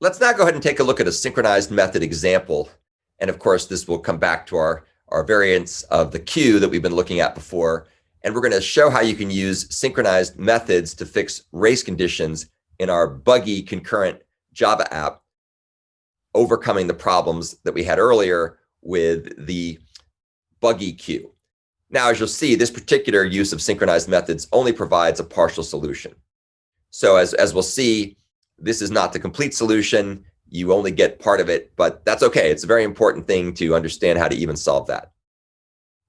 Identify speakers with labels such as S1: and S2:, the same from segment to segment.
S1: Let's now go ahead and take a look at a synchronized method example. And of course, this will come back to our variants of the queue that we've been looking at before. And we're going to show how you can use synchronized methods to fix race conditions in our buggy concurrent Java app, overcoming the problems that we had earlier with the buggy queue. Now, as you'll see, this particular use of synchronized methods only provides a partial solution. So as we'll see, this is not the complete solution. You only get part of it, but that's okay. It's a very important thing to understand how to even solve that.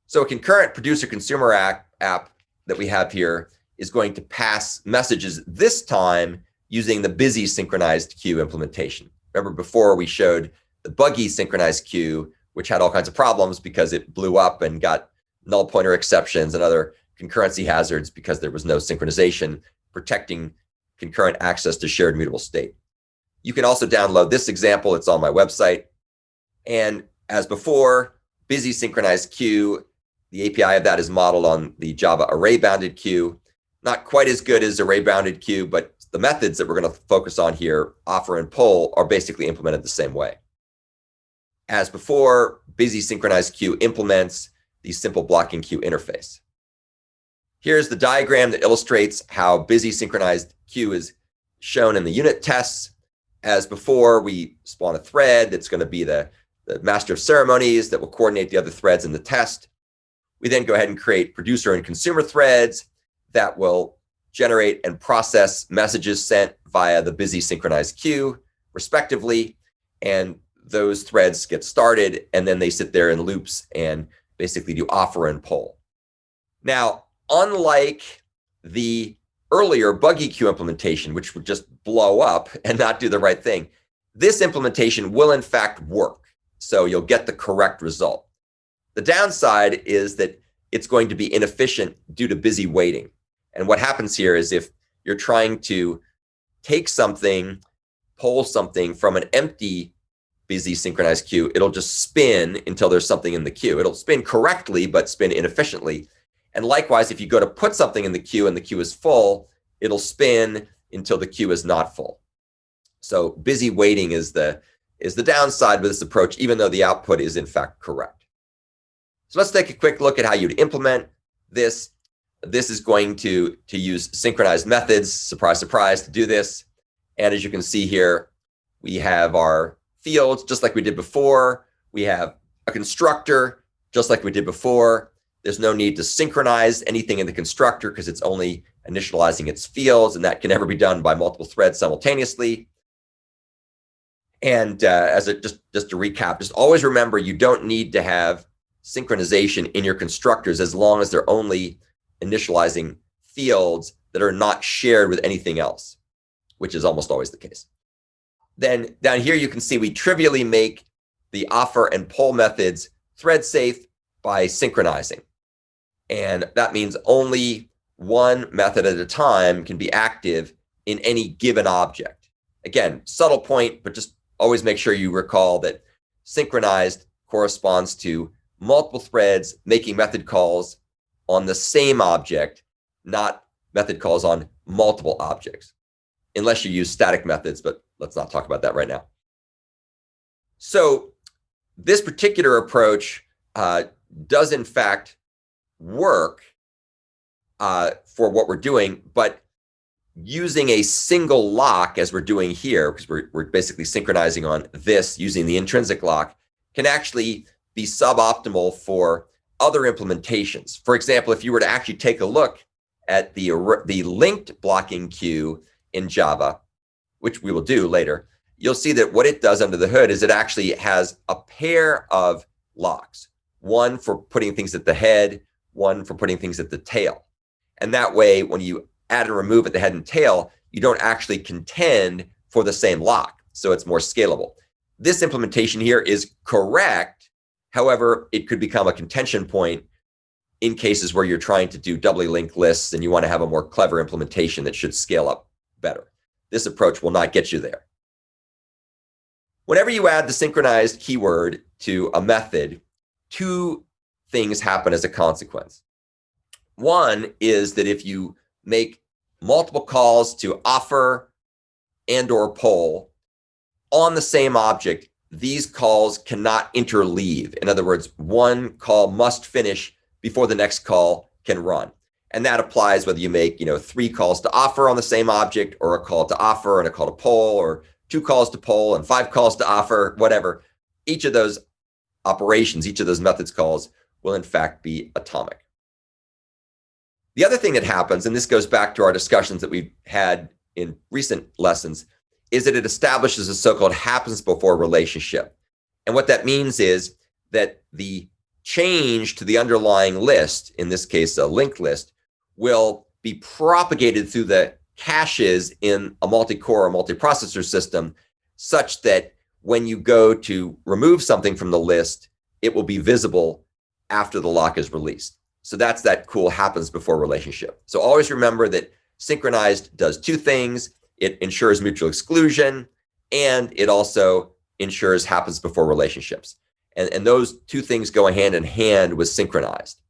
S1: So a concurrent producer-consumer app that we have here is going to pass messages this time using the busy synchronized queue implementation. Remember before we showed the buggy synchronized queue, which had all kinds of problems because it blew up and got null pointer exceptions and other concurrency hazards because there was no synchronization protecting concurrent access to shared mutable state. You can also download this example. It's on my website. And as before, busy synchronized queue, the API of that is modeled on the Java array bounded queue. Not quite as good as array bounded queue, but the methods that we're going to focus on here, offer and pull, are basically implemented the same way. As before, busy synchronized queue implements the simple blocking queue interface. Here's the diagram that illustrates how busy synchronized queue is shown in the unit tests. As before, we spawn a thread that's going to be the master of ceremonies that will coordinate the other threads in the test. We then go ahead and create producer and consumer threads that will generate and process messages sent via the busy synchronized queue, respectively. And those threads get started, and then they sit there in loops and basically do offer and pull. Now, unlike the earlier buggy queue implementation, which would just blow up and not do the right thing, this implementation will in fact work. So you'll get the correct result. The downside is that it's going to be inefficient due to busy waiting. And what happens here is if you're trying to take something, pull something from an empty busy synchronized queue, it'll just spin until there's something in the queue. It'll spin correctly, but spin inefficiently. And likewise, if you go to put something in the queue and the queue is full, it'll spin until the queue is not full. So busy waiting is the downside with this approach, even though the output is in fact correct. So let's take a quick look at how you'd implement this. This is going to use synchronized methods, surprise, surprise, to do this. And as you can see here, we have our fields, just like we did before. We have a constructor, just like we did before. There's no need to synchronize anything in the constructor because it's only initializing its fields, and that can never be done by multiple threads simultaneously. And just to recap, just always remember you don't need to have synchronization in your constructors as long as they're only initializing fields that are not shared with anything else, which is almost always the case. Then down here, you can see we trivially make the offer and pull methods thread safe by synchronizing. And that means only one method at a time can be active in any given object. Again, subtle point, but just always make sure you recall that synchronized corresponds to multiple threads making method calls on the same object, not method calls on multiple objects, unless you use static methods, but let's not talk about that right now. So this particular approach does in fact work for what we're doing, but using a single lock, as we're doing here, because we're basically synchronizing on this using the intrinsic lock, can actually be suboptimal for other implementations. For example, if you were to actually take a look at the linked blocking queue in Java, which we will do later, you'll see that what it does under the hood is it actually has a pair of locks, one for putting things at the head, one for putting things at the tail. And that way, when you add and remove at the head and tail, you don't actually contend for the same lock. So it's more scalable. This implementation here is correct. However, it could become a contention point in cases where you're trying to do doubly linked lists and you want to have a more clever implementation that should scale up better. This approach will not get you there. Whenever you add the synchronized keyword to a method, two things happen as a consequence. One is that if you make multiple calls to offer and or pull, on the same object, these calls cannot interleave. In other words, one call must finish before the next call can run. And that applies whether you make, 3 calls to offer on the same object, or a call to offer and a call to poll, or 2 calls to poll and 5 calls to offer, whatever. Each of those operations, each of those methods calls will in fact be atomic. The other thing that happens, and this goes back to our discussions that we've had in recent lessons, is that it establishes a so-called happens before relationship. And what that means is that the change to the underlying list, in this case a linked list, will be propagated through the caches in a multi-core or multiprocessor system, such that when you go to remove something from the list, it will be visible after the lock is released. So that's that cool happens before relationship. So always remember that synchronized does 2 things. It ensures mutual exclusion, and it also ensures happens before relationships. And those 2 things go hand in hand with synchronized.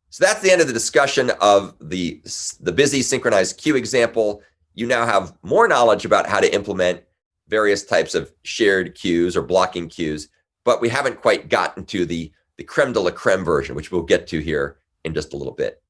S1: So that's the end of the discussion of the busy synchronized queue example. You now have more knowledge about how to implement various types of shared queues or blocking queues, but we haven't quite gotten to the creme de la creme version, which we'll get to here in just a little bit.